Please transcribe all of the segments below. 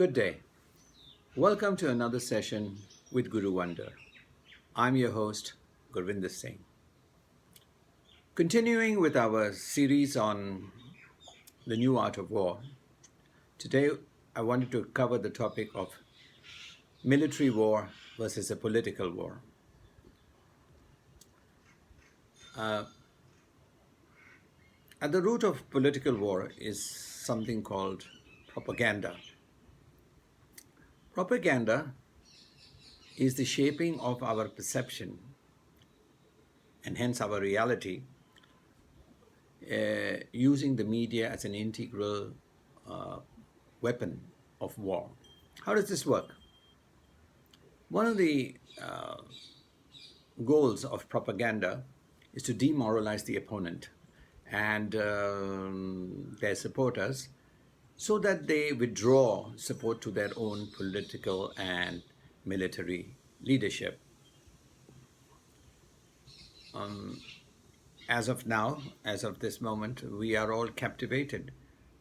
Good day. Welcome to another session with Guru Wonder. I'm your host, Gurvinder Singh. Continuing with our series on the new art of war, today I wanted to cover the topic of military war versus a political war. At the root of political war is something called propaganda. Propaganda is the shaping of our perception and hence our reality using the media as an integral weapon of war. How does this work? One of the goals of propaganda is to demoralize the opponent and their supporters so that they withdraw support to their own political and military leadership. As of now, as of this moment, we are all captivated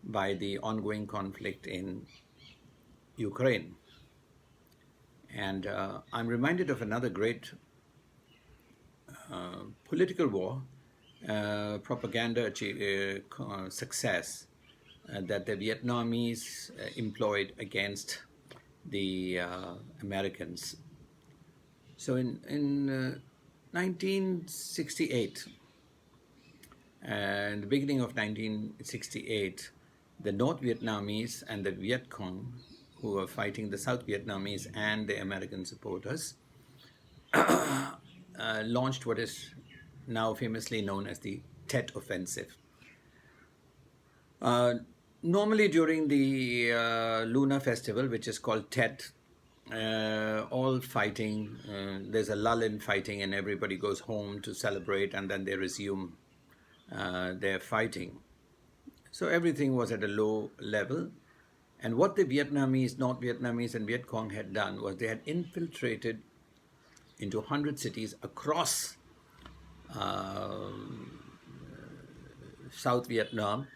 by the ongoing conflict in Ukraine. And I'm reminded of another great political war, propaganda success that the Vietnamese employed against the Americans. So in 1968, and the beginning of 1968, the North Vietnamese and the Viet Cong, who were fighting the South Vietnamese and the American supporters, launched what is now famously known as the Tet Offensive. Normally during the Lunar Festival, which is called Tet, all fighting, there's a lull in fighting and everybody goes home to celebrate and then they resume their fighting. So everything was at a low level. And what the Vietnamese, North Vietnamese and Viet Cong had done was they had infiltrated into 100 cities across South Vietnam,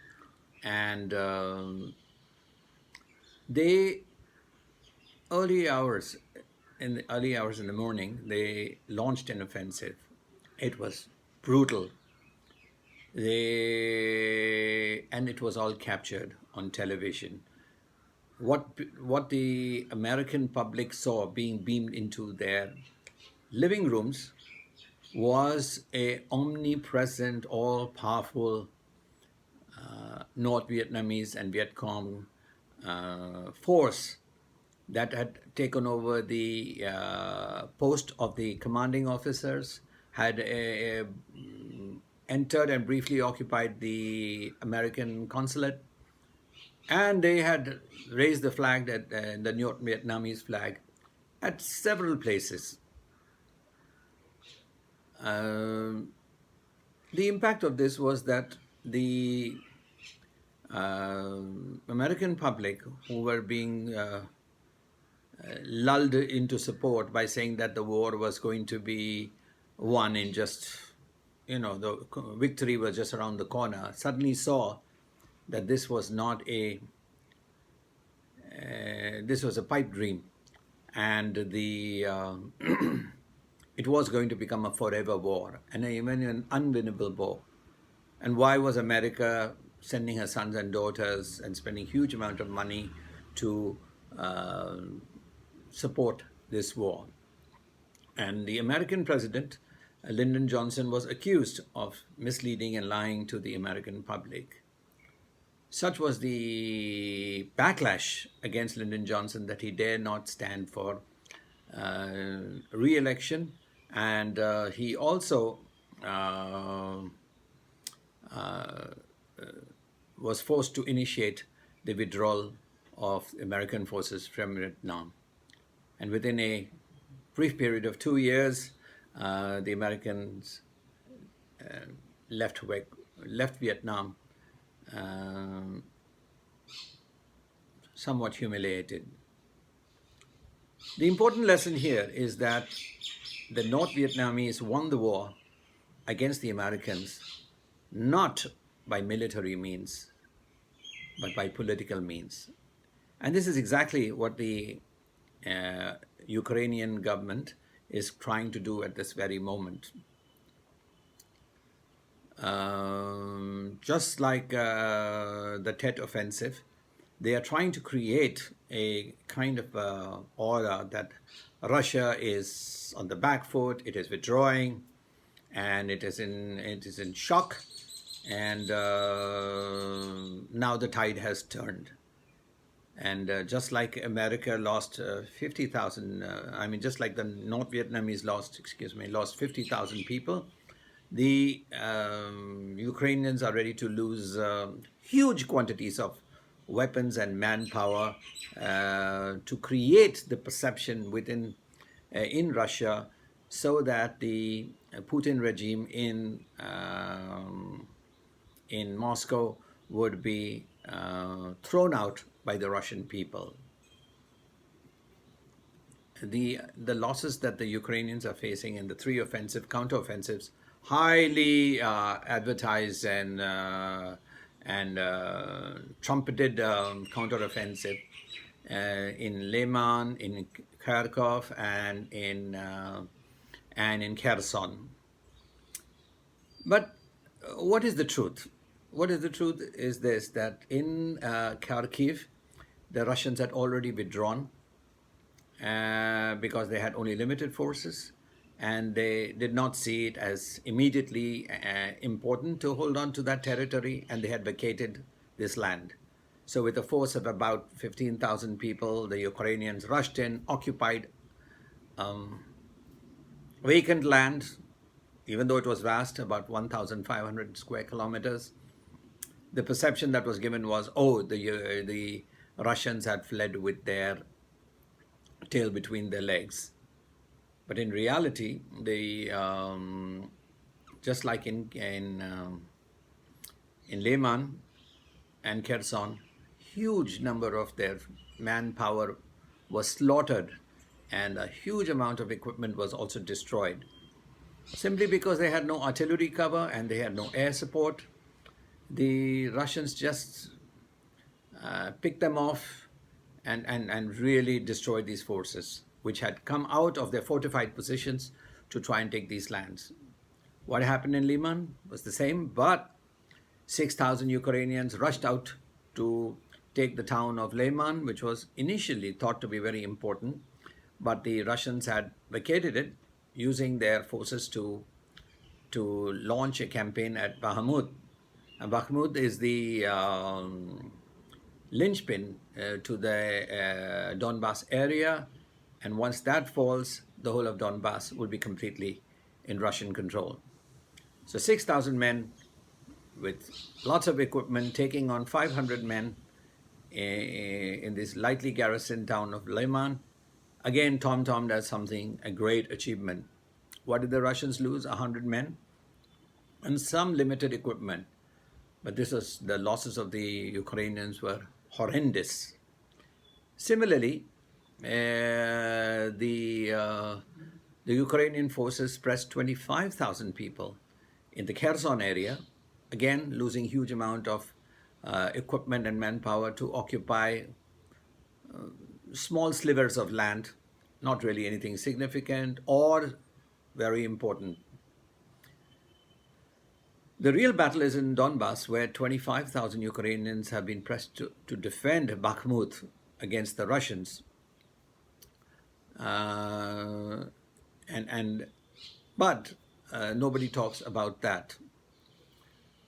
and they early hours in the morning they launched an offensive. It was brutal. And it was all captured on television. What the American public saw being beamed into their living rooms was a omnipresent, all-powerful North Vietnamese and Viet Cong force that had taken over the post of the commanding officers, had entered and briefly occupied the American consulate, and they had raised the flag, that the North Vietnamese flag, at several places. The impact of this was that the American public, who were being lulled into support by saying that the war was going to be won in just, the victory was just around the corner, suddenly saw that this was not this was a pipe dream, and the it was going to become a forever war, and even an unwinnable war. And why was America sending her sons and daughters and spending huge amount of money to support this war? And the American president, Lyndon Johnson, was accused of misleading and lying to the American public. Such was the backlash against Lyndon Johnson that he dare not stand for re-election, and he also was forced to initiate the withdrawal of American forces from Vietnam. And within a brief period of 2 years, the Americans left Vietnam somewhat humiliated. The important lesson here is that the North Vietnamese won the war against the Americans not by military means, but by political means. And this is exactly what the uh, Ukrainian government is trying to do at this very moment. Just like the Tet offensive, they are trying to create a kind of aura that Russia is on the back foot, it is withdrawing, and it is in shock, and now the tide has turned. And just like America lost 50,000, just like the North Vietnamese lost 50,000 people, the Ukrainians are ready to lose huge quantities of weapons and manpower to create the perception in Russia, so that the Putin regime in Moscow would be thrown out by the Russian people. The losses that the Ukrainians are facing in the three counteroffensives, highly advertised and trumpeted counteroffensive in Liman, in Kharkov, and in Kherson. But what is the truth? What is the truth is this, that in Kharkiv, the Russians had already withdrawn because they had only limited forces, and they did not see it as immediately important to hold on to that territory, and they had vacated this land. So with a force of about 15,000 people, the Ukrainians rushed in, occupied vacant land, even though it was vast, about 1,500 square kilometers. The perception that was given was, oh, the Russians had fled with their tail between their legs. But in reality, just like in Liman and Kherson, huge number of their manpower was slaughtered, and a huge amount of equipment was also destroyed, simply because they had no artillery cover and they had no air support. The Russians just picked them off and really destroyed these forces, which had come out of their fortified positions to try and take these lands. What happened in Liman was the same, but 6,000 Ukrainians rushed out to take the town of Liman, which was initially thought to be very important, but the Russians had vacated it, using their forces to launch a campaign at Bakhmut. And Bakhmut is the linchpin to the Donbass area, and once that falls, the whole of Donbass would be completely in Russian control. So 6,000 men with lots of equipment taking on 500 men in this lightly garrisoned town of Liman. Again, tom-tommed as something, a great achievement. What did the Russians lose? 100 men and some limited equipment. But the losses of the Ukrainians were horrendous. Similarly, the Ukrainian forces pressed 25,000 people in the Kherson area, again losing huge amount of equipment and manpower to occupy small slivers of land, not really anything significant or very important. The real battle is in Donbass, where 25,000 Ukrainians have been pressed to defend Bakhmut against the Russians. But nobody talks about that.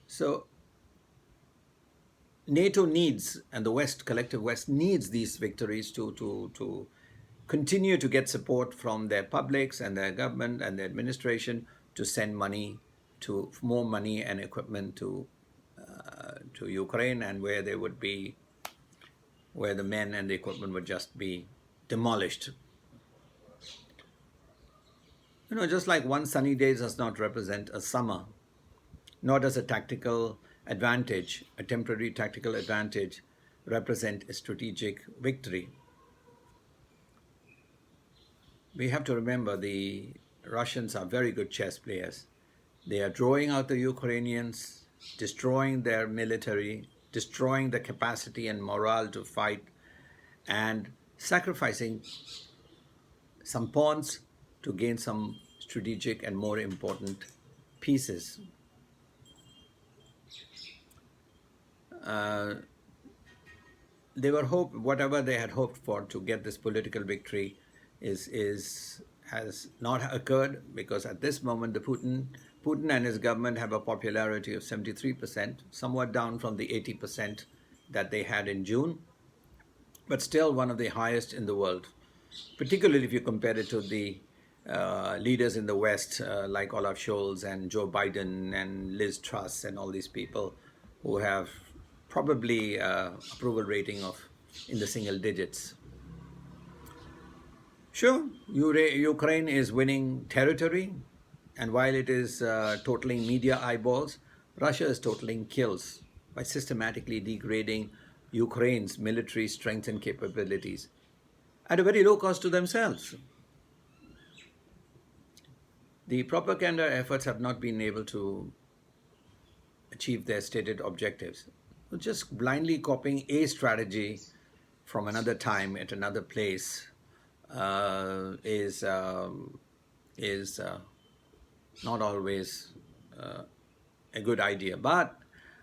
So NATO needs, and the West, collective West, needs these victories to continue to get support from their publics and their government and their administration to send more money and equipment to Ukraine, and where the men and the equipment would just be demolished. Just like one sunny day does not represent a summer, nor does a temporary tactical advantage, represent a strategic victory. We have to remember the Russians are very good chess players. They are drawing out the Ukrainians, destroying their military, destroying the capacity and morale to fight, and sacrificing some pawns to gain some strategic and more important pieces. They were whatever they had hoped for to get this political victory is has not occurred, because at this moment the Putin and his government have a popularity of 73%, somewhat down from the 80% that they had in June, but still one of the highest in the world, particularly if you compare it to the leaders in the West, like Olaf Scholz and Joe Biden and Liz Truss and all these people who have probably approval rating of in the single digits. Sure, Ukraine is winning territory, and while it is totaling media eyeballs, Russia is totaling kills by systematically degrading Ukraine's military strength and capabilities at a very low cost to themselves. The propaganda efforts have not been able to achieve their stated objectives. Just blindly copying a strategy from another time at another place is not always a good idea. But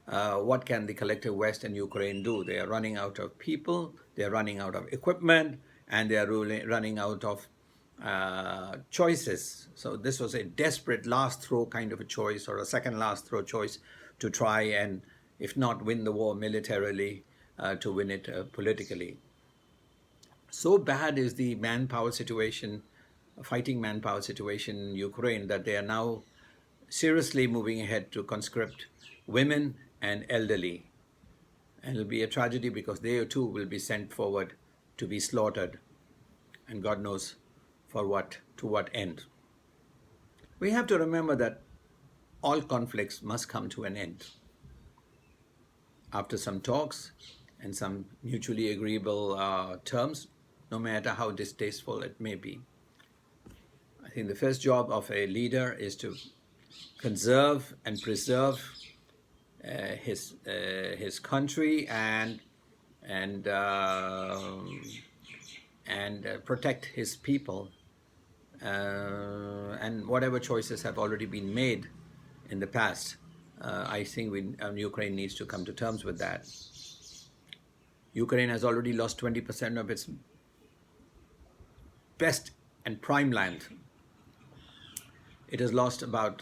what can the collective West and Ukraine do? They are running out of people, they are running out of equipment, and they are running out of choices. So this was a desperate last throw kind of a choice, or a second last throw choice, to try and, if not win the war militarily, to win it politically. So bad is the manpower situation, fighting manpower situation in Ukraine, that they are now seriously moving ahead to conscript women and elderly. And it'll be a tragedy, because they too will be sent forward to be slaughtered, and God knows for what, to what end. We have to remember that all conflicts must come to an end after some talks and some mutually agreeable terms, no matter how distasteful it may be. I think the first job of a leader is to conserve and preserve his country and protect his people, and whatever choices have already been made in the past, I think Ukraine needs to come to terms with that. Ukraine has already lost 20% of its best and prime land. It has lost about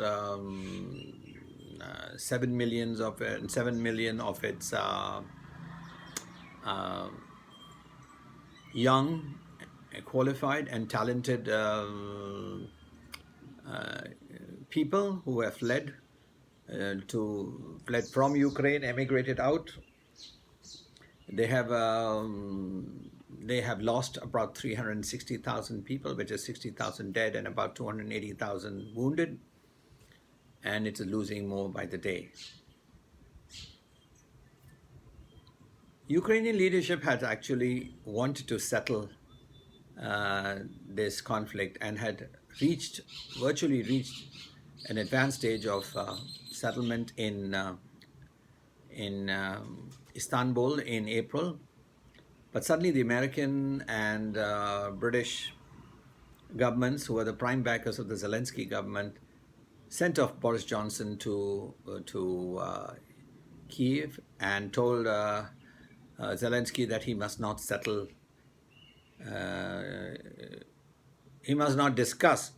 7 million of its young, qualified, and talented people who have fled from Ukraine, emigrated out. They have lost about 360,000 people, which is 60,000 dead and about 280,000 wounded, and it's losing more by the day. Ukrainian leadership had actually wanted to settle this conflict and had virtually reached an advanced stage of settlement in Istanbul in April. But suddenly the American and British governments, who were the prime backers of the Zelensky government, sent off Boris Johnson to Kiev and told Zelensky that he must not settle, he must not discuss,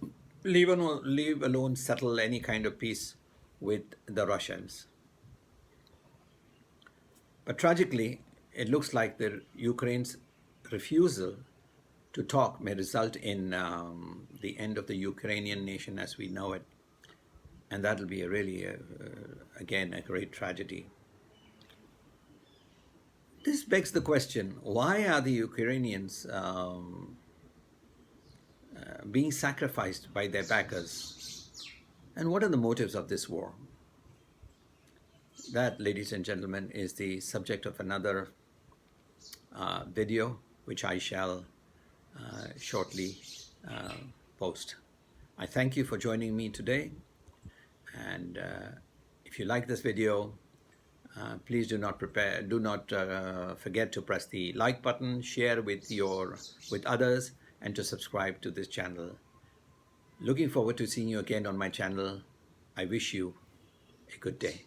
leave alone settle any kind of peace with the Russians. But tragically, it looks like the Ukraine's refusal to talk may result in the end of the Ukrainian nation as we know it. And that'll be again, a great tragedy. This begs the question, why are the Ukrainians being sacrificed by their backers? And what are the motives of this war? That, ladies and gentlemen, is the subject of another video, which I shall shortly post. I thank you for joining me today. And if you like this video, Please do not forget to press the like button, share with others, and to subscribe to this channel. Looking forward to seeing you again on my channel. I wish you a good day.